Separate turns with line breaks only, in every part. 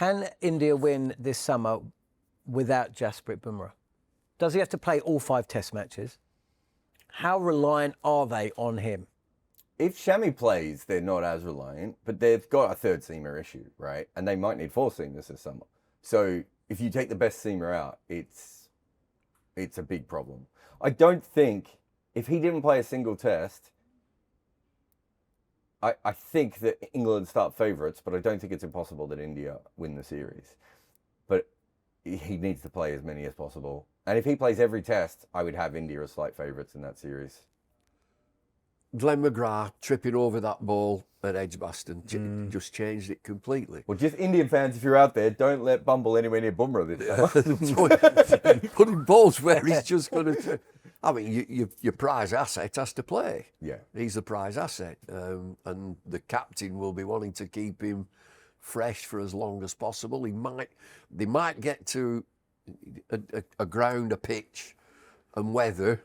Can India win this summer without Jasprit Bumrah? Does he have to play all 5 test matches? How reliant are they on him?
If Shami plays, they're not as reliant, but they've got a third seamer issue, right? And they might need 4 seamers this summer. So if you take the best seamer out, it's a big problem. I don't think, if he didn't play a single test, I think that England start favourites, but I don't think it's impossible that India win the series. But he needs to play as many as possible. And if he plays every test, I would have India as slight favourites in that series.
Glenn McGrath tripping over that ball at Edgbaston just changed it completely.
Well, just Indian fans, if you're out there, don't let Bumble anywhere near Bumrah this summer.
Putting balls where he's just going to... I mean, your prize asset has to play.
Yeah.
He's the prize asset. And the captain will be wanting to keep him fresh for as long as possible. They might get to a ground, a pitch and weather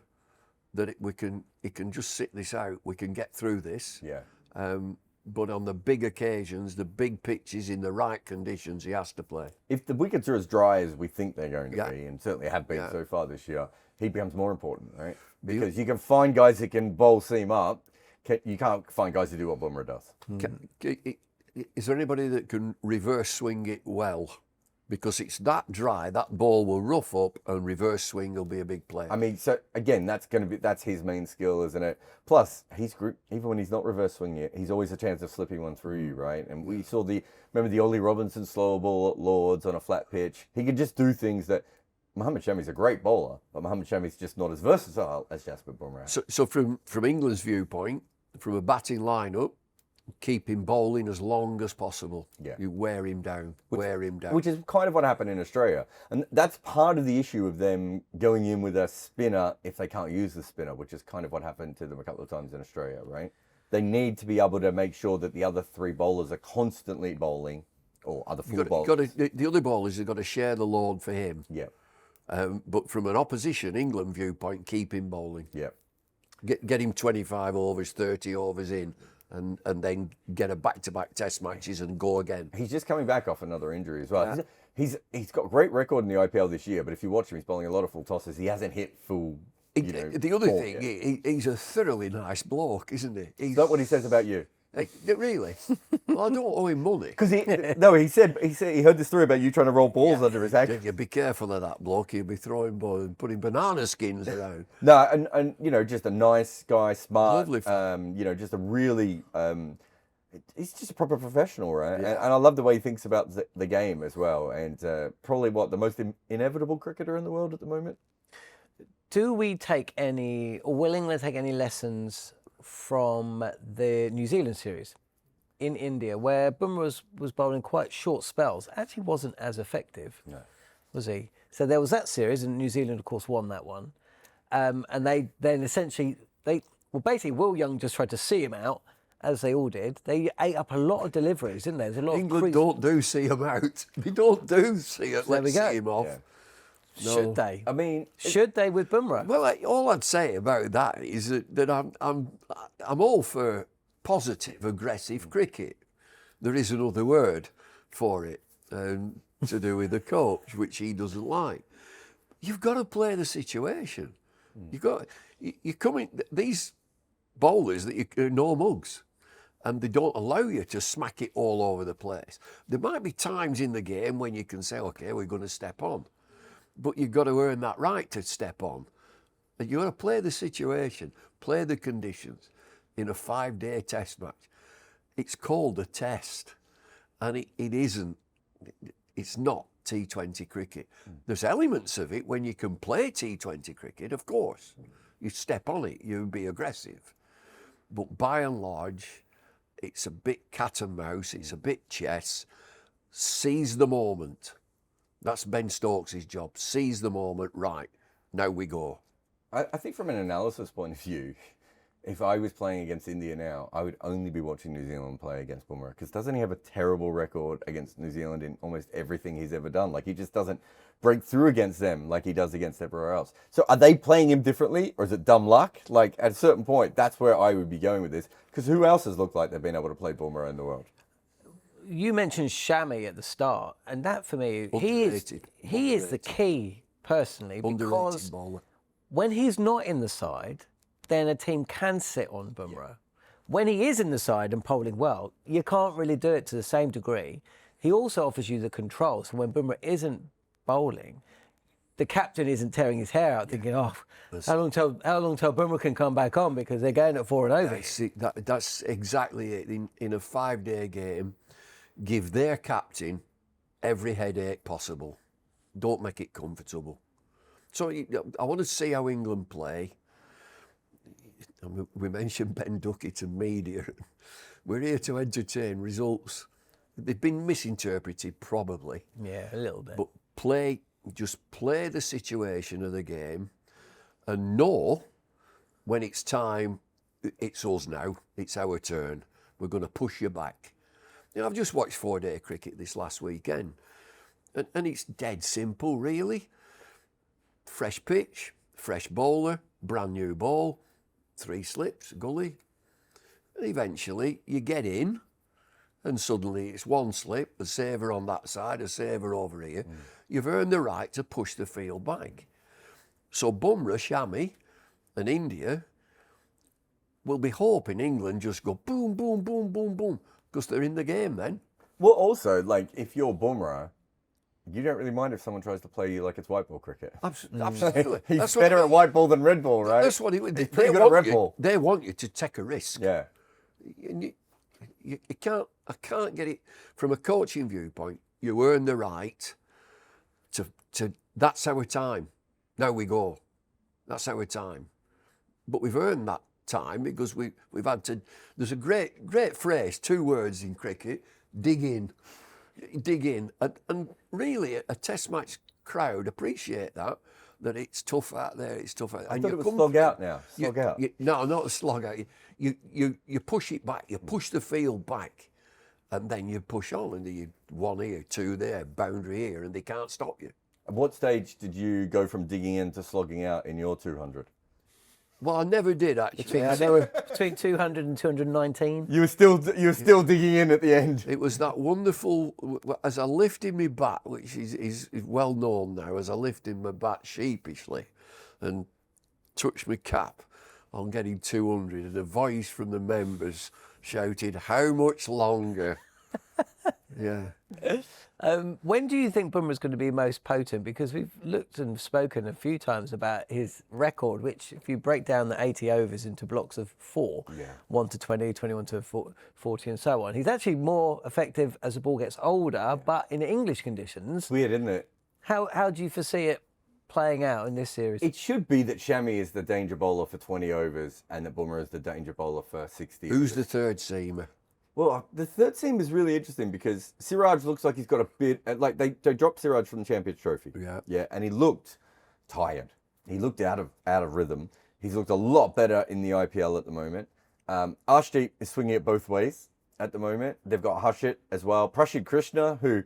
that it can just sit this out. We can get through this.
Yeah.
But on the big occasions, the big pitches in the right conditions, he has to play. If
the wickets are as dry as we think they're going to be, and certainly have been so far this year, he becomes more important, right? Because you can find guys that can bowl seam up. You can't find guys who do what Bumrah does.
Is there anybody that can reverse swing it well? Because it's that dry, that ball will rough up and reverse swing will be a big play.
I mean, so again, that's his main skill, isn't it? Plus, even when he's not reverse swinging it, he's always a chance of slipping one through you, right? And we saw remember the Ollie Robinson slow ball at Lords on a flat pitch? He could just do things that Mohammad Shami's a great bowler, but Mohammad Shami's just not as versatile as Jasprit Bumrah.
So from England's viewpoint, from a batting lineup, keep him bowling as long as possible.
Yeah.
You wear him down.
Which is kind of what happened in Australia. And that's part of the issue of them going in with a spinner if they can't use the spinner, which is kind of what happened to them a couple of times in Australia, right? They need to be able to make sure that the other 3 bowlers are constantly bowling, or other 4 bowlers.
The other bowlers have got to share the load for him.
Yeah.
But from an opposition England viewpoint, keep him bowling.
Yeah.
Get him 25 overs, 30 overs in. And then get a back-to-back test matches and go again.
He's just coming back off another injury as well. Yeah. He's got a great record in the IPL this year, but if you watch him, he's bowling a lot of full tosses. He hasn't hit full.
The other thing, he's a thoroughly nice bloke, isn't he?
Is that what he says about you?
Really? Well, I don't owe him money.
Because he said he heard this story about you trying to roll balls under his act.
You be careful of that bloke. He'll be putting banana skins around.
No, and just a nice guy, smart.
Lovely.
Just a really. He's just a proper professional, right?
Yeah.
And I love the way he thinks about the game as well. And probably the most inevitable cricketer in the world at the moment.
Do we willingly take any lessons from the New Zealand series in India, where Bumrah was bowling quite short spells? Actually wasn't as effective, was he? So there was that series, and New Zealand, of course, won that one. And they then essentially, basically Will Young just tried to see him out, as they all did. They ate up a lot of deliveries, didn't they? There's a lot
England don't do see him out. They don't do see it. Let's see him off.
Yeah.
No. Should they?
I mean,
should they with Bumrah?
Well, all I'd say about that is that I'm all for positive, aggressive cricket. There is another word for it, to do with the coach, which he doesn't like. You've got to play the situation. You come in these bowlers that are no mugs, and they don't allow you to smack it all over the place. There might be times in the game when you can say, okay, we're going to step on. But you've got to earn that right to step on. And you've got to play the situation, play the conditions in a 5-day test match. It's called a test, and it isn't. It's not T20 cricket. There's elements of it when you can play T20 cricket, of course. You step on it, you be aggressive. But by and large, it's a bit cat and mouse, it's a bit chess. Seize the moment. That's Ben Stokes' job. Seize the moment, right, now we go.
I think from an analysis point of view, if I was playing against India now, I would only be watching New Zealand play against Bumrah, because doesn't he have a terrible record against New Zealand in almost everything he's ever done? Like, he just doesn't break through against them like he does against everywhere else. So are they playing him differently, or is it dumb luck? Like, at a certain point, that's where I would be going with this, because who else has looked like they've been able to play Bumrah in the world?
You mentioned Shami at the start, and that for me, he is the
Underrated.
key personally, because
Underrated bowler.
when he's not in the side, then a team can sit on Bumrah. When he is in the side and bowling well, you can't really do it to the same degree. He also offers you the control. So when Bumrah isn't bowling, the captain isn't tearing his hair out thinking, oh, how long till Bumrah can come back on, because they're going at 4 and over.
That's exactly it. In a 5-day game, give their captain every headache possible. Don't make it comfortable. So I want to see how England play. We mentioned Ben Duckett and media. We're here to entertain. Results, they've been misinterpreted probably.
Yeah, a little bit.
But just play the situation of the game and know when it's time, it's us now, it's our turn. We're going to push you back. I've just watched 4-day cricket this last weekend, and it's dead simple, really. Fresh pitch, fresh bowler, brand new ball, 3 slips, gully. And eventually you get in, and suddenly it's 1 slip, a saver on that side, a saver over here. You've earned the right to push the field back. So Bumrah, Shami and India will be hoping England just go boom, boom, boom, boom, boom, because they're in the game then.
Well, also, like, if you're Bumrah, you don't really mind if someone tries to play you like it's white ball cricket.
Absolutely.
He's better at white ball than red ball, right?
That's what he would.
He's pretty good at red ball.
They want you to take a risk.
Yeah.
And you can't. I can't get it from a coaching viewpoint. You earn the right to. That's our time. Now we go. That's our time. But we've earned that time because we've had to. There's a great phrase, 2 words in cricket: dig in. Dig in, and really a test match crowd appreciate that it's tough out there. It's tough out there.
I thought it was slog out now. Slog out.
No, not a slog out. You push it back. You push the field back, and then you push on, and you 1 here, 2 there, boundary here, and they can't stop you.
At what stage did you go from digging in to slogging out in your 200?
Well, I never did actually.
Between 200 and 219.
You were still digging in at the end.
It was that wonderful, as I lifted my bat, which is well known now, as I lifted my bat sheepishly and touched my cap on getting 200, and a voice from the members shouted, "How much longer?" Yeah.
When do you think Bumrah's going to be most potent? Because we've looked and spoken a few times about his record, which if you break down the 80 overs into blocks of 4, 1 to 20, 21 to 40 and so on, he's actually more effective as the ball gets older, but in English conditions.
Weird, isn't it?
How do you foresee it playing out in this series?
It should be that Shami is the danger bowler for 20 overs and that Bumrah is the danger bowler for 60
Who's
overs.
the third seamer?
Well, the third seam is really interesting because Siraj looks like he's got a bit... Like, they dropped Siraj from the Champions Trophy.
Yeah.
Yeah, and he looked tired. He looked out of rhythm. He's looked a lot better in the IPL at the moment. Arshdeep is swinging it both ways at the moment. They've got Harshit as well. Prashid Krishna, who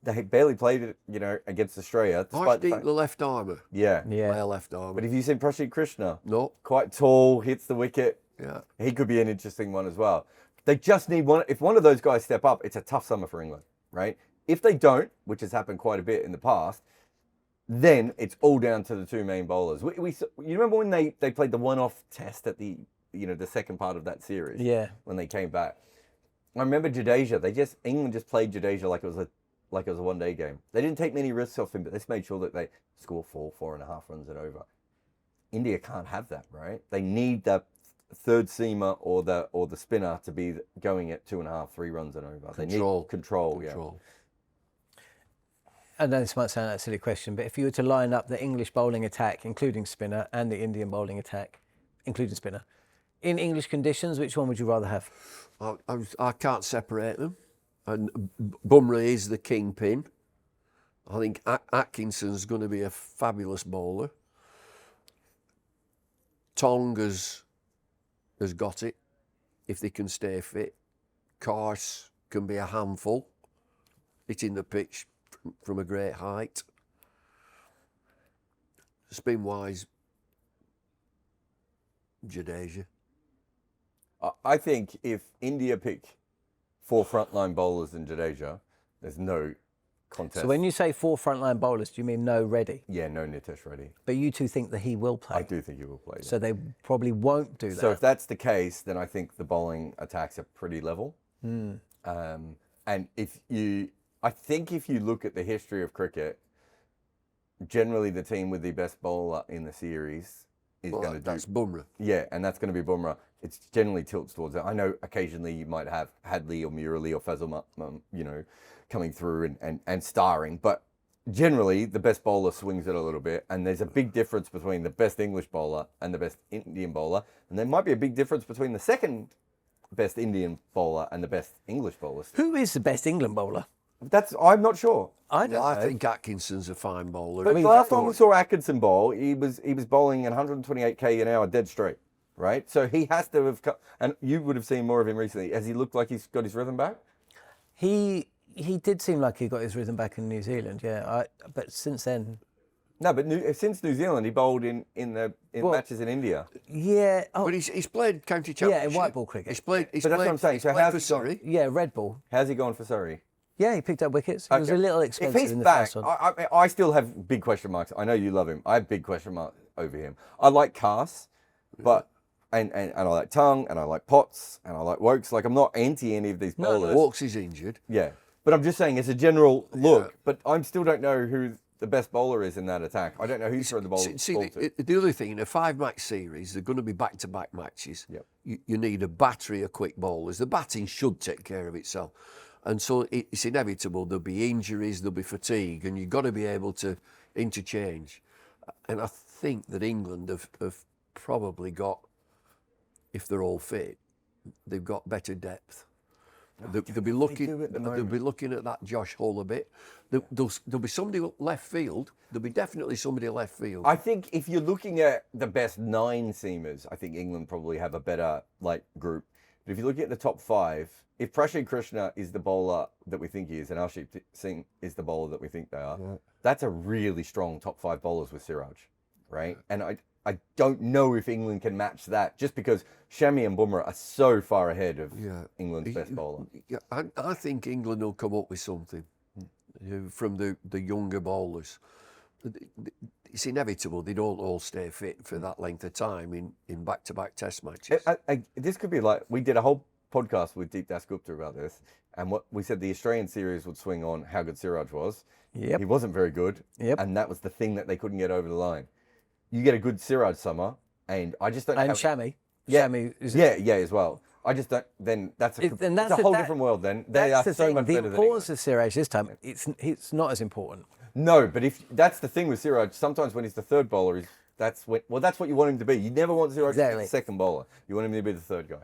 they barely played it, against Australia.
Arshdeep, the left armour.
Yeah.
Player left armour.
But have you seen Prashid Krishna?
No.
Quite tall, hits the wicket.
Yeah.
He could be an interesting one as well. They just need one. If one of those guys step up, it's a tough summer for England, right? If they don't, which has happened quite a bit in the past, then it's all down to the 2 main bowlers. You remember when they played the one-off test at the second part of that series?
Yeah.
When they came back, I remember Jadeja. England just played Jadeja like it was a one-day game. They didn't take many risks off him, but they just made sure that they score 4.5 runs and over. India can't have that, right? They need that third seamer or the spinner to be going at 2.5, 3 runs and over. They need control. Yeah.
I know this might sound like a silly question, but if you were to line up the English bowling attack, including spinner, and the Indian bowling attack, including spinner, in English conditions, which one would you rather have?
I can't separate them. And Bumrah is the kingpin. I think Atkinson's going to be a fabulous bowler. Tonga's has got it if they can stay fit. Karse can be a handful, hitting the pitch from a great height. Spin-wise, Jadeja.
I think if India pick 4 frontline bowlers than Jadeja, there's no contest.
So when you say 4 frontline bowlers, do you mean no Reddy?
Yeah, no Nitesh Reddy.
But you two think that he will play?
I do think he will play. Yeah.
So they probably won't do that.
So if that's the case, then I think the bowling attacks are pretty level. And I think if you look at the history of cricket, generally the team with the best bowler in the series is going to do.
That's Bumrah.
Yeah, and that's going to be Bumrah. It's generally tilts towards it. I know occasionally you might have Hadley or Murali or Fazal, coming through and starring, but generally the best bowler swings it a little bit, and there's a big difference between the best English bowler and the best Indian bowler, and there might be a big difference between the second best Indian bowler and the best English bowler.
Who is the best England bowler?
I'm not sure.
I don't know.
I think Atkinson's a fine bowler.
But last time we saw Atkinson bowl, he was bowling at 128k an hour dead straight, right? So he has to have, and you would have seen more of him recently. Has he looked like he's got his rhythm back?
He did seem like he got his rhythm back in New Zealand, yeah. But since then...
No, but since New Zealand, he bowled in matches in India.
Yeah.
But he's played county championship.
Yeah, in white ball cricket.
He's played.
But that's what I'm saying. So how's he
Surrey?
Yeah, red ball.
How's he going for Surrey?
Yeah, he picked up wickets. It was a little expensive
If he's
in the
back,
first one.
I still have big question marks. I know you love him. I have big question marks over him. I like Cass, but and I like Tongue, and I like Potts, and I like Wokes. Like, I'm not anti any of these bowlers.
Wokes is injured.
Yeah, but I'm just saying as a general look. But I still don't know who the best bowler is in that attack. I don't know who's throwing the ball.
The other thing, in a 5-match series, they're going to be back-to-back matches.
Yep.
You need a battery of quick bowlers. The batting should take care of itself. And so it's inevitable. There'll be injuries, there'll be fatigue, and you've got to be able to interchange. And I think that England have probably got, if they're all fit, they've got better depth. They'll be looking at that Josh Hull a bit. There'll be somebody left field. There'll be definitely somebody left field.
I think if you're looking at the best 9 seamers, I think England probably have a better group. But if you look at the top 5, if Prashid Krishna is the bowler that we think he is, and Arshdeep Singh is the bowler that we think they are, that's a really strong top 5 bowlers with Siraj, right? And I don't know if England can match that, just because Shami and Bumrah are so far ahead of England's best bowler.
Yeah, I think England will come up with something from the younger bowlers. It's inevitable. They don't all stay fit for that length of time in back-to-back test matches.
This could be like, we did a whole podcast with Deep Dasgupta about this, and what we said the Australian series would swing on how good Siraj was.
Yep.
He wasn't very good, and that was the thing that they couldn't get over the line. You get a good Siraj summer, and I just don't.
And Shami.
Yeah,
Shami is
as well. I just don't. Then that's a whole different world. Then they are so much better than
the importance of Siraj this time. It's not as important.
No, but if that's the thing with Siraj, sometimes when he's the third bowler, that's what you want him to be. You never want Siraj to be the second bowler. You want him to be the third guy.